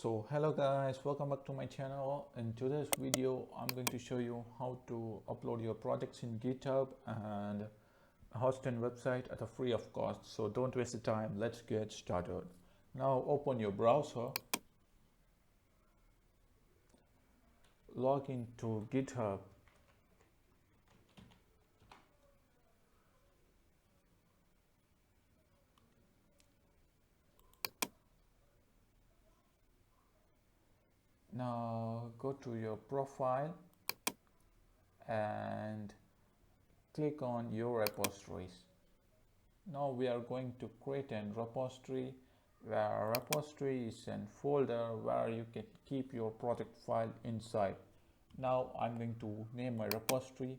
So hello guys, welcome back to my channel. In today's video I'm going to show you how to upload your projects in GitHub and host a website at a free of cost. So don't waste the time, let's get started. Now open your browser, log into GitHub. Now go to your profile and click on your repositories. Now we are going to create a repository where a repository is a folder where you can keep your project file inside. Now I'm going to name my repository.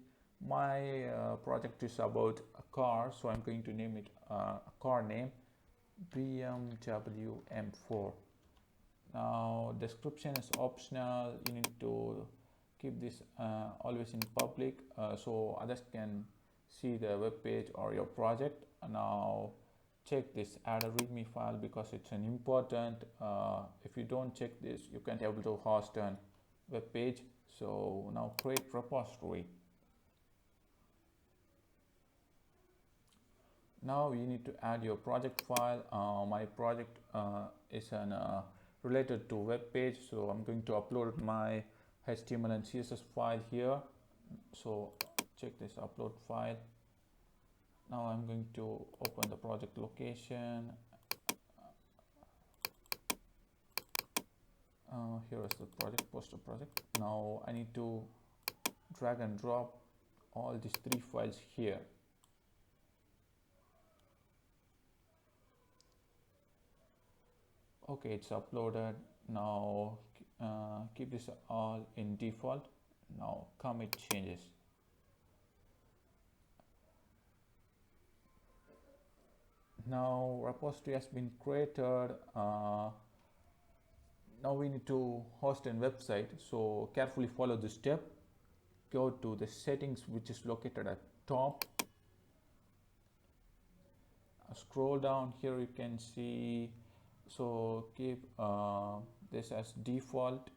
My project is about a car, so I'm going to name it a car name BMW M4. Now description is optional. You need to keep this always in public so others can see the web page or your project. Now check this add a readme file because it's an important. If you don't check this, you can't able to host a web page. So now create repository. Now you need to add your project file. My project is related to web page, so I'm going to upload my HTML and CSS file here. So check this upload file. Now I'm going to open the project location. Here is the project, poster project. Now I need to drag and drop all these three files here. Okay, it's uploaded. Now keep this all in default. Now commit changes. Now repository has been created. Now we need to host a website, so carefully follow this step. Go to the settings, which is located at top. Scroll down here, you can see, so keep this as default.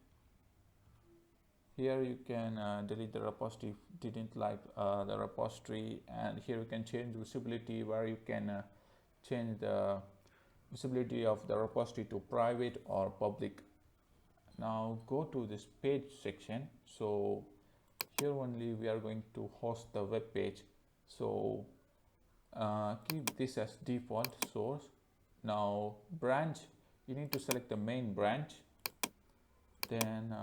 Here you can delete the repository if you didn't like the repository, and here you can change visibility where you can change the visibility of the repository to private or public. Now go to this page section. So here only we are going to host the web page, so keep this as default source. Now branch, you need to select the main branch, then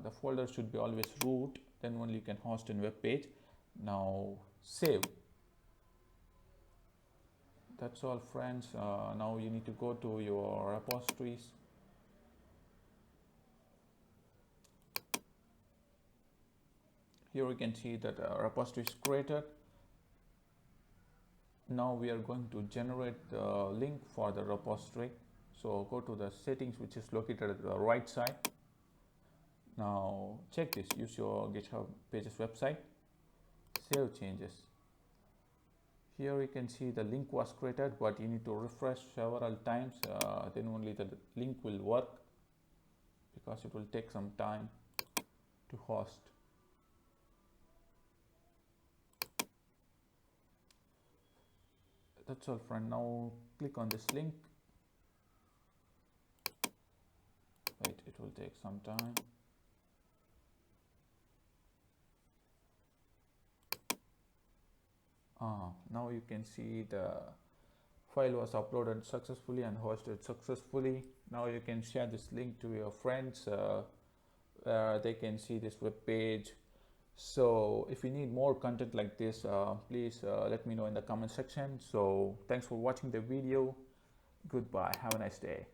the folder should be always root, then only you can host a web page. Now save. That's all friends. Now you need to go to your repositories. Here you can see that a repository is created. Now we are going to generate the link for the repository. So go to the settings, which is located at the right side. Now check this, use your GitHub pages website, save changes. Here you can see the link was created, but you need to refresh several times, then only the link will work, because it will take some time to host. That's all friend. Now click on this link. Wait, it will take some time. Now you can see the file was uploaded successfully and hosted successfully. Now you can share this link to your friends where they can see this web page. So if you need more content like this, please let me know in the comment section. So thanks for watching the video. Goodbye, have a nice day.